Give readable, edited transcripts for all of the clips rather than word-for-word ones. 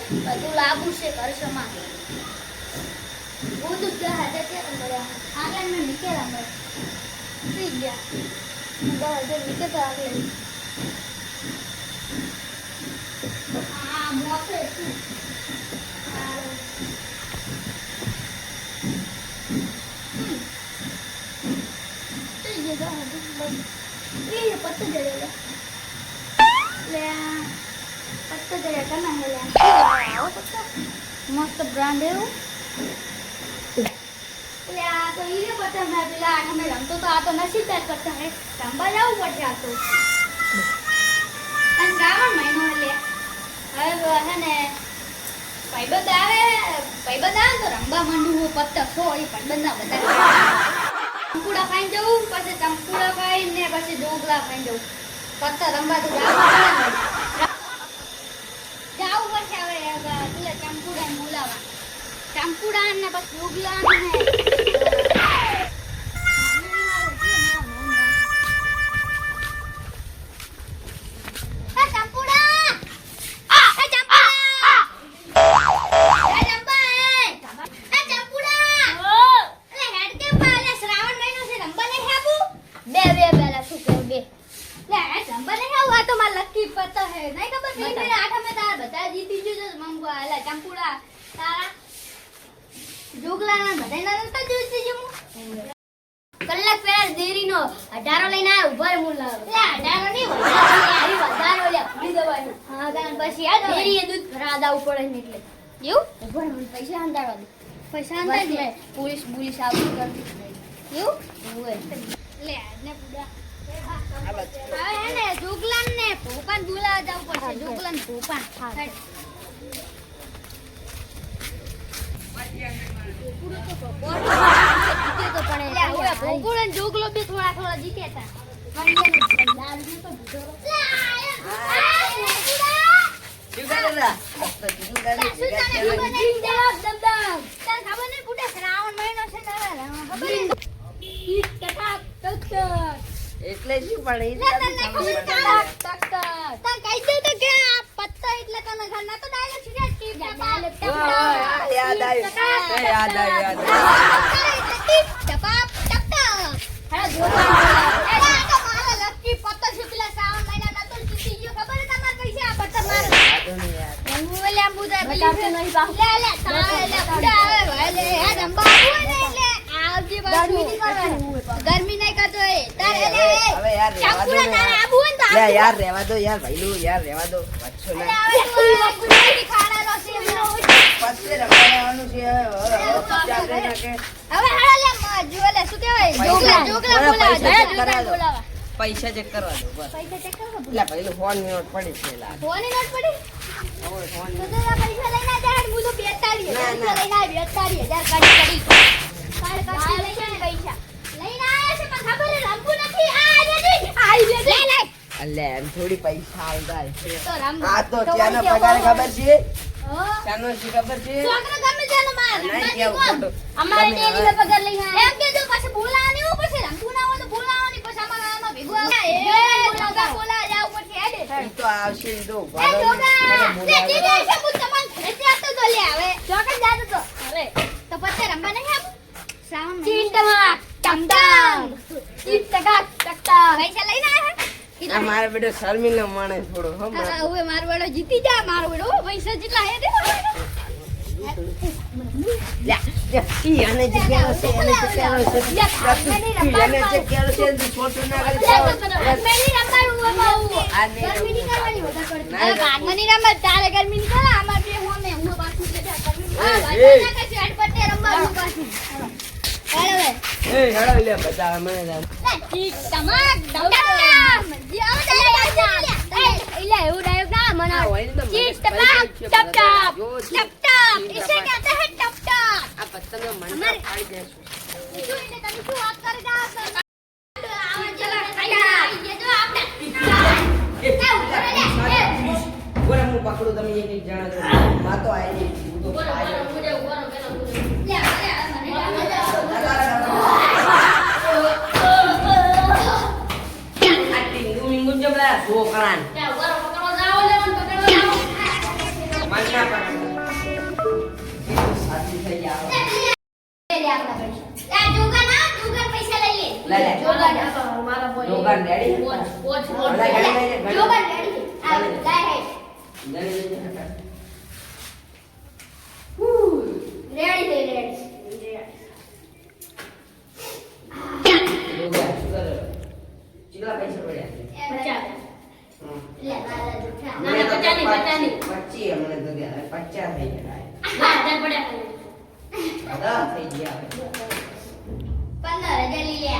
બધું લાગુ છે કરશમાં બધું જ હાથે કે મળ્યા આગળ મેં નીકળ્યા મળે થઈ ગયા દવા જે નીકળે તો આગળ મોટે પત્તો જડેલા પત્તો જડે કના હેલા આવો પત્તો મસ્ત બ્રાન્ડ એવું આ તો હીરે પત્તા ના પેલા અમે રમતો તો આ તો નસીબ પેક કરતા હે રમવા જવું પડશે આ તો અને ગામણ મહિનો લે હવે હે ને ભાઈબંધ આવે તો રમવા માંડું હું પત્તા સો એ ભાઈબંધના બધા ચંપુડા ખાઈને જવું પછી ચંપુડા ખાઈને પછી ડોગલા ખાઈને જવું પત્તા રમવા તો જાવું પડશે હવે પેલા ચંપુડા બોલાવા ચંપુડા ને પછી ડોગલા ને કલાક પહેલા દેરીનો 18 લઈને આયો ઉભા રે મુલા લે 18 ની વધારો લે ફરી દવાનું હા ગાન પછી યાદ દેરીએ દૂધ ભરા દાવ પડે ને એટલે એવું ઉભા રે પૈસા અંદાડવા દે પૈસા અંદાડ લે પોલીસ આવું કરતી એવું ઓય લે ને પૂડા હા હે ને જોગલાન ને ભોપાન બોલાવા જાવ પડશે જોગલાન ભોપાન હા જોગલો બી થોડા જીતે હતા એટલે શું પણ યાદ આવ્યું ગરમી નહીં કરતો યાર રહેવા દો યાર ભાઈલું યાર રહેવા દો વાંચો ના પછી રખડવાનું છે પૈસા ચેક કરવા દો બસ એટલે ભાઈલું ફોન નોટ પડી છે ફોન નોટ પડી ફોન તો પૈસા લઈને આ જાડ મુલો 42000 લઈને આ 42000 કાઢી પૈસા લઈને આયા છે પણ ખબર રમવું નથી આઈ લે અલે એમ થોડી પૈસા આવતા છે તો રમ આ તો ત્યાંનો પગાર ખબર છે ચાનો છે ખબર છે છોકરો ગમે ચાલો માર નહીં કેવું ખોટું અમારે ડેરી પગાર લઈને એમ કે જો પછી બોલાવાની હું પછી રમવું ના હોય તો બોલાવાની પછી આમાં ભેગું આવે બોલા જાવ પછી હેડે ઈ તો આવશે ઈ તો એ જોગા લે દીદી છે હું તમાર ઘરે જાતો તો લે હવે જોગા જાતો તો હવે તો પછી રમવા નહીં આવું શ્રાવણ ચીટમાં ટમટમ ચીટકા ટકટા પૈસા લઈને આયા આ મારા બેટો શર્મિનો માણસ થોડો હો હવે મારો બેડો જીતી જા મારો બેડો પૈસા જેટલા હે દે લે ઈ અને જે કેરો છે એને જે કેરો છે એને જે કેરો છે એ છોટું ના કરી મેની રમવાનું બાબુ આ ને ગરમી ની કરવાની વધારે પડતી હવે ભાગવાની રમત તારે ગરમી ની કરા અમાર બે હોમે હું પાછું કે ગરમી હા ભાગવાના કે શેડ પર તે રમવાનું પાછું હેડો એ હેડો લે બધા મને લે ઠીક તમાક દવડા જી આવ દે એટલે એવું ડાયરેક્ટ ના મનાવો ચીટ ટપક ટપ ટપ ટપ इसे कहते हैं टप टप આ પત્તંગ મને ખાઈ દેશું શું એને તમે શું વાત કરી જા આવા જલા ખાયા ये जो आपने ગોરા હું પકડું તમે એક એક જણા છો માં તો આવી ગઈ હું તો ખાઈ લે મને આ ટીંગુ મિંગુ જબલા સો કરાન क्या पकड़ो जाओ ले पकड़ो जाओ માનના પકડ દે આપણા પૈસા આ જોગા ના જોગા પૈસા લઈ લે, લે. જોગા મારા બોય જોગન ready? વોચ હવે ગાડી લઈ લે, જોગા ગાડી. રેડી આ લાય ગાડી લઈ લે. રેડી રેડી જોગન, શું કરે? કેટલા પૈસા પડ્યા? બચા હમ. લે દાદા જુઠા ના, ના, પચાની, પચાની. 25 હમણે તો ગયા 50 થઈ ગયા 1000 પડ્યા દાદા થઈ ગયા 15,000 લઈ લે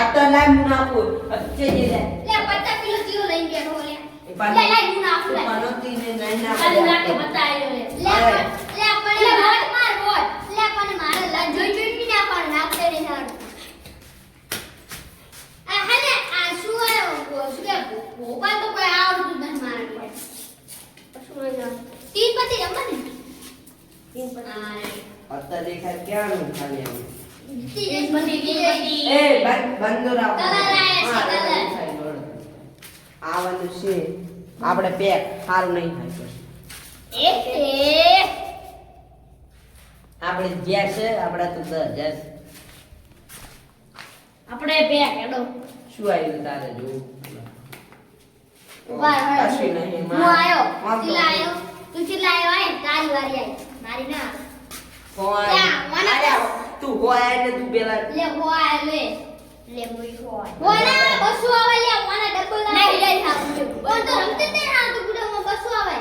પત્તા લાય મું આપું અચ્છે જે લે લે 50 કિલો ચીવો લઈને બેઠો લે એ પાન લે લાય હું નાખું લે પાનોતી ને નહીં ના ચાલ નાખે બતા આવ્યો લે લે પણ વોટ માર વોટ લે પણ મારે લા જોઈ જોઈ ની ના પણ નાખતે રે હારું આ હને આ શું આયો શું કે ભોપાલ તો કોઈ આવડતું જ નથી મારે શું આયો તીન પતિ રમવા ને તીન પતિ પત્તા દેખાય ક્યાંનું ખાલી આમ તીન પતિ એ બંધો રાખ કલર આયા છે, કલર. આવવાનું છે આપણે પેક સારું નહીં થાય એ આપણે જે છે આપણે તો 10,000 આપણે બે કેડો શું આવ્યું તારે જોવું વાર કશું નહીં હું આયો આમ તો ચિલ્લા આયો તું ચિલ્લા આયો આય તારી વારી આય મારી ના ફોન યા, મને અરે, તું હોય એટલે તું પેલા લે હોય લે લે મુઈ હોય હોય ના બસો આવે લે મને ડબલ ના નહીં લઈ થાવ પણ તો રમતે તે હા તું ગુડામાં બસો આવે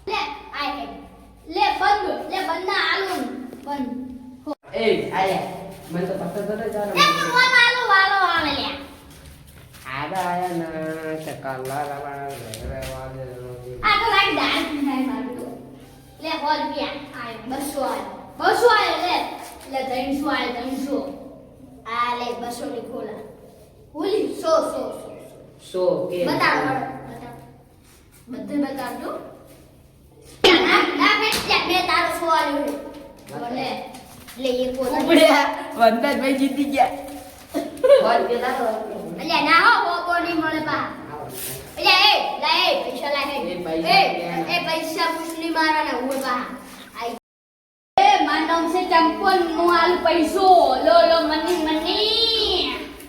લે આય હે લે બંધ ના આલુ બંધ એ આયા મને તો પત્તા તો નહીં લે જાણે ફોન આલુ વાલો આવે લે આડા આયા ના ચકલા રવા વાદે આ તો લાઈક ડાળ થાય મારું તો લે બોલ રૂપિયા આય બસો આય લે લે 300 આય 300 આ લે 200 ની ખોલા હોલી 100 સો કે બતાવ બધે બતાવજો ના બે તારો સવાલ બોલે લે એક પોતા ઉપડ્યા વંદનભાઈ જીતી ગયા બોલ કે ના અલ્યા ના હો કોની મળે પા અલ્યા એ લા એ પૈસા લા એ એ પૈસા એ પૈસા મુસ્લિમ મારાના હું પા આઈ એ માર નામ છે ચંપલ નું આલુ પૈસો લો લો મની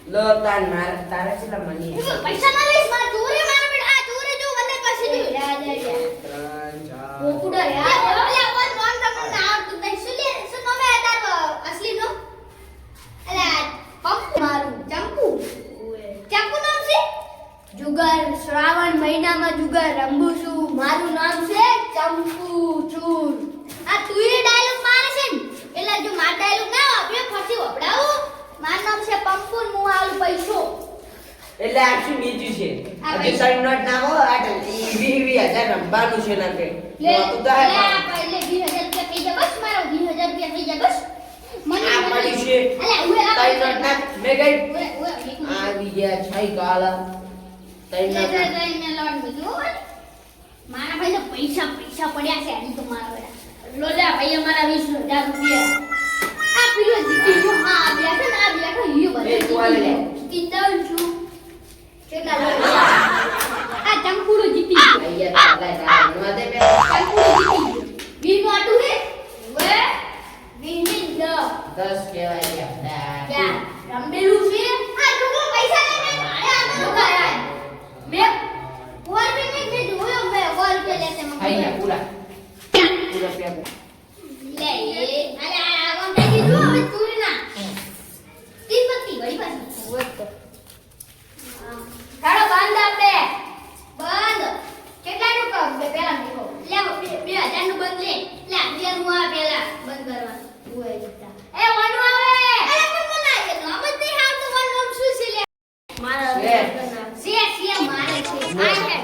લો તાર માર તારે કેટલા મની પૈસા ના લઈશ માર ચોરી માર બેટા આ ચોરી જો વંદન પાસે જો યા કોકુડા યાર અલ્યા બોલ નોન તમને આવડતું નહીં શું નમે તારો અસલી નો અલ્યા પંપ મારું ચંપુ ચંપુ નામ છે જુગાર શ્રાવણ મહિનામાં જુગાર રંબુ છું મારું નામ છે ચંપુ ચૂર આ તું એ ડાયલોગ મારે છે ને એટલે જો માર ડાયલોગ ના આપ્યો ફરતી વપડાવું મારું નામ છે પંપુ હું આલુ પૈસો એટલે આ શું બીજું છે આ હજી સાઈડ નોટ ના હો આ તો 20,000 રમવાનું છે ના કે લે તું તો લે આ પહેલે 20,000 રૂપિયા થઈ જાય બસ મારો 20,000 રૂપિયા થઈ જાય બસ મને આ પડી છે અલ્યા ઉએ આ સાઈડ નોટ ના મે ગઈ ઉએ ઉએ એક મિનિટ. આવી ગયા છઈ કાલા સાઈડ નોટ ના મારા ભાઈ તો પૈસા પડ્યા છે હજી તો મારા બેટા લોજા ભાઈ અમારા 20,000 રૂપિયા આ પીલો જીતી ગયો આ બેઠો ને આ બેઠો યો એ તું આલે લે. જીતી દઉં છું કેટલા લોજા આ ચંપુડો જીતી ગયો અહીંયા તાલા નો દે બે ચંપુડો જીતી ગયો વીર નું આટું હે વે વીર ની 10 કહેવાય ગયા ક્યાં રંબેલું છે આ છોકરો પૈસા લઈને મારે આ છોકરા યાર મે ઓર મે જોયો મે ઓર રૂપિયા લેતે મને ખાઈ ગયા પૂરા પેક લે એ અરે આ કોણ થઈ ગયું હવે તુરી ના તીન પત્તી ગઈ પાછી ઓય કાળો બંધ આપે બંધ કેટલાનું કામ બે પેલા દેખો લે 2000 નું બંધ લે 2000 નું આ પેલા બંધ કરવા ઓય જીતા એ વનુ આવે અરે પણ મને કે નામ જ નહીં આવતું વન નામ શું છે લે મારા છે. સે મારે છે આ હે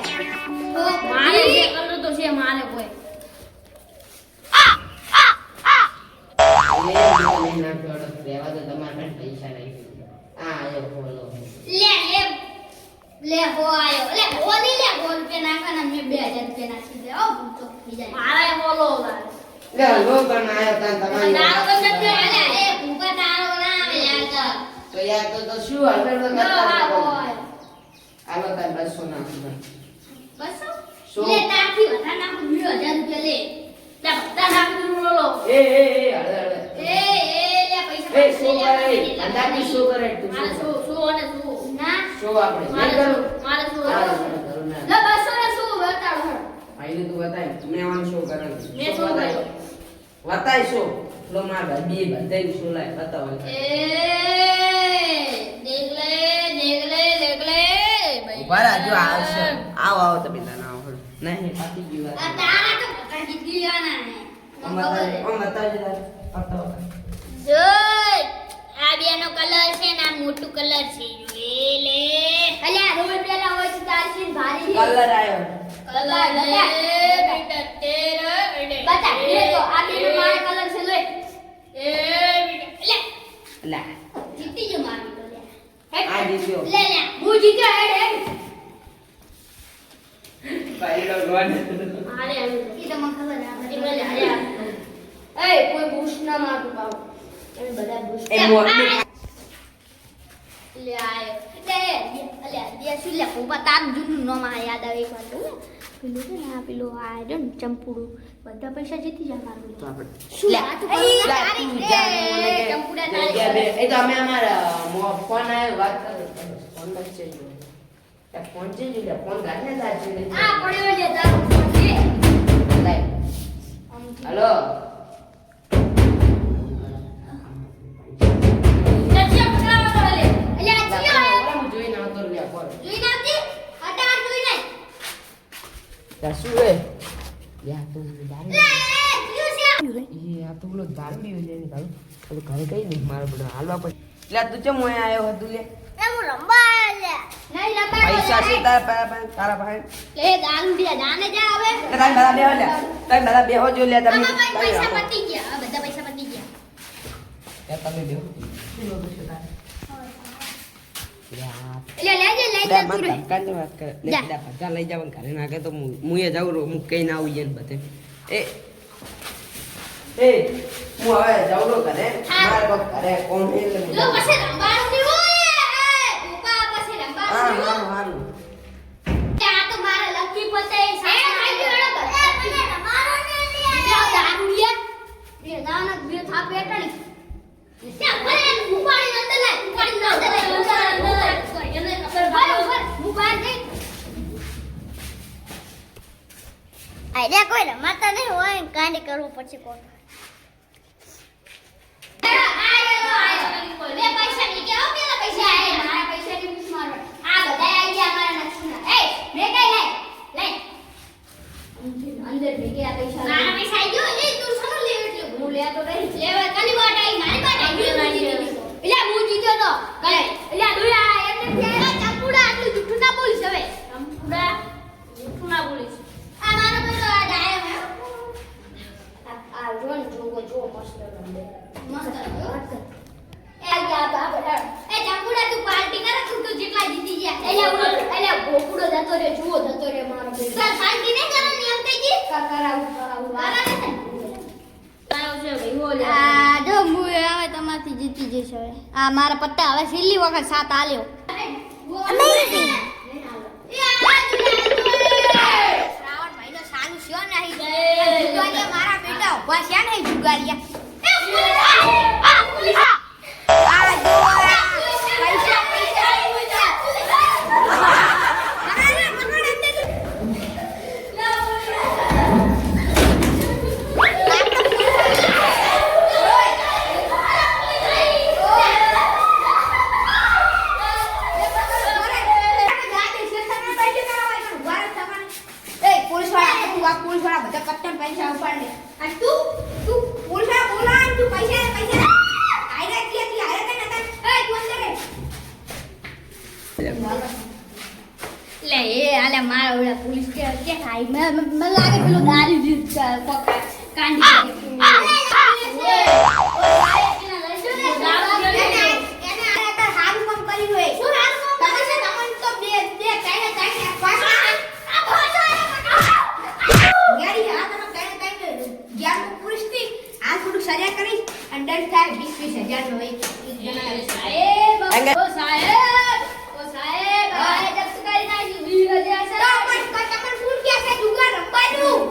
તો મારે જે કરતો તો છે મારે કોઈ લઈ ના છોડો દેવા તો તમારે પણ પૈસા નહીં આ આયો બોલો લે હો આયો લે હો નહીં લે હો રૂપિયા નાખવાના મેં 2000 રૂપિયા નાખી દે ઓ ભૂતો થઈ જાય મારે બોલો લે લો પણ આયો તાન તમારી તારો બંધ થયો. અલે એ ભૂકા તારો ના આવે યાર તો યાર તો શું હવે તો હા કરતા બોય આલો તાર 200 નાખો બસો શું? લે તારથી વધારે નાખું 2000 રૂપિયા લે બધા નાખી બોલો એ હળે હળે એ લે એ શું કરે અંદાજી શું કરે તું મારે શું અને શું ના શું આપણે મારે નહીં શું કરું મારે શું મારે કરું ના લે 200 ને શું બતાડો આઈને તું બતાય મેં આમ શું કરે મેં શું કર્યું? બતાય શું લો માર ભાઈ બે બધાય શું લાય બતાવો એ દેખ લે ભાઈ બરા જો આવશે આવો તમે તને આવો નહીં પાટી ગઈ વાત આ તારા તો પતા જીતી લેવાના ને આમ બતાવજો બતાવો જો આ બેનો કલર છે ને આ મોટું કલર છે એ લે અલ્યા રોલ પેલા હોય છે તારસીન ભારી છે કલર આવ્યો કલર લે બેટા તેરા બેટે બતા લે તો આ બેનો મારો કલર છે લે એ બેટા લે લા જીતી જો મારી તો લે આ જીત્યો લે લે હું જીત્યો હેડ પહેલો ગોન આલે આવી ઈ તો મને ખબર આ એમને લે આલે એ કોઈ બૂસ્ટ ના મારતું પાવ એ બધા બૂસ્ટ એ મોટું લે આય લે અલ્યા દે શું લે પોપા તાર જૂનું નો માં યાદ આવે એક વાર તો પેલું છે ને આ પેલું આ રહ્યો ને ચંપુડું બધા પૈસા જીતી જાય મારું તો આપણે શું લે. આ તો લે, તારી તું રે જા, મને કે- ચંપુડા લે, તારી બે. એ તો અમે અમારા ફોન આવ્યો વાત કરો ફોન છે જો એ ફોન છે જો ફોન ગાડને તાર છે આ પડ્યો લે તારું ફોન છે લાય હેલો ચચિયા પકડાવા તો લે અલ્યા ચિયા હું જોઈને આવતો લે ફોન જોઈ નાતી અટાર જોઈ નાય તા શું હે યા તું દારૂ લે ક્યું છે એ આ તો પેલો દારૂ પીવે છે ને દારૂ પેલો ઘરે કઈ નહીં મારો બધો હાલવા પડે લે તું ચમ મોય આવ્યો હતું લે એ હું રંબા લે નહીં રંબા પૈસા છે તારા પાસે લે દારૂ દે દાને જા હવે તમે બધા બેહો લે તમે બધા બેહો જો લે તમે આમાં તમે પૈસા રાખો. પતી ગયા આ બધા પૈસા પતી ગયા લે તમે બેહો લે આ એટલે લેજે લઈ લે જા મત તું રે કાંઈ વાત કરે લે જા. લે બધા લઈ જાવ ઘરે નાખે તો હું એ જાઉં હું કઈ ના આવું ને બધે એ હું હવે જાઉં રો ઘરે હા. મારે કોક ઘરે કોમ હે એટલે હું લો જાઉં. પછી રંબાનું ની હોય એ પોપા પછી રંબાનું હા ની હા હોય હારું આ તો મારા લકી પતે સાચા ખાઈ ગયો બધા મને રંબાનો ને લે દારૂ લે બે દાના બે થાપ બેટણી ત્યાં ભલે ઉપાડી અંદર લાય ઉપાડી અંદર લાય એને ખબર બરાબર ઉપાડ દે આઈડિયા કોઈ રમાતા નહીં હોય ને કાંડી કરવું પછી કોણ લે પૈસા ની કે પેલા પૈસા આય મારા પૈસા ની મૂછ મારવા આ બધા આઈ ગયા મારા નક્ષના એ મે કઈ લે અંદર ભેગે આ પૈસા મારા પૈસા આઈ ગયો એ તું સમજ લે એટલે હું લે તો રહી લેવા કાલી વાટ આઈ મારી વાટ આઈ એટલે હું જીત્યો તો કઈ એટલે દુયા એટલે ફેરા ચંપુડા આટલું જૂઠું ના બોલીશ હવે ચંપુડા જૂઠું ના બોલીશ આ મારો પેલો આ ડાયો હે આ જોન જોવો જો મસ્ત રંબે મસ્ત રંબે એ ગયા બાબા એ ચંપુડા તું પાર્ટી કરે તું તો જેટલા જીતી ગયા એટલે ગોકુડો જતો રે જુઓ જતો રે મારો બેટો સર પાર્ટી નહીં કરવાની એમ કઈ જી કરાવું કરાવું આયો છે ભાઈ હો લે આ જો હું હવે તમારથી જીતી જઈશ હવે આ મારા પત્તા હવે છેલ્લી વખત સાત આલ્યો અમેઝિંગ શ્રાવણ મહિનો સારું છે નહીં જુગારિયા મારા બેટા ઉભા છે નહીં જુગારિયા આ જો પૈસા લે એ આલે મારા ઓલા પોલીસ કે ખાઈ મને લાગે પેલું દારૂ જીત કાંડી સજા કરી અંડર થાય 20,000 નો એક સાહેબ ઓ સાહેબ ઓ સાહેબ આ જપ્ત કરી નાખી 20,000 છે તો પણ તમને શું કે છે જુગાર રમવાનું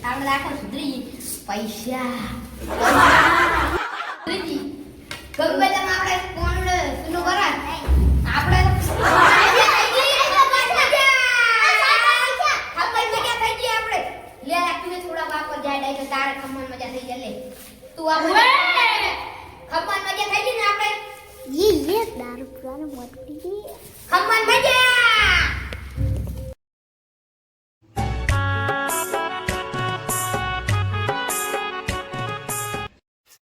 આપણે આખો સુધરી પૈસા સુધરી ગમે તેમ આપણે કોણ સુનો કરા આપણે તારે ખમણ મજા થઈ જાય લે તું આપણે ખમણ મજા થઈ ગઈ ને આપણે ये दारू पुराने मोटी ખમણ મજા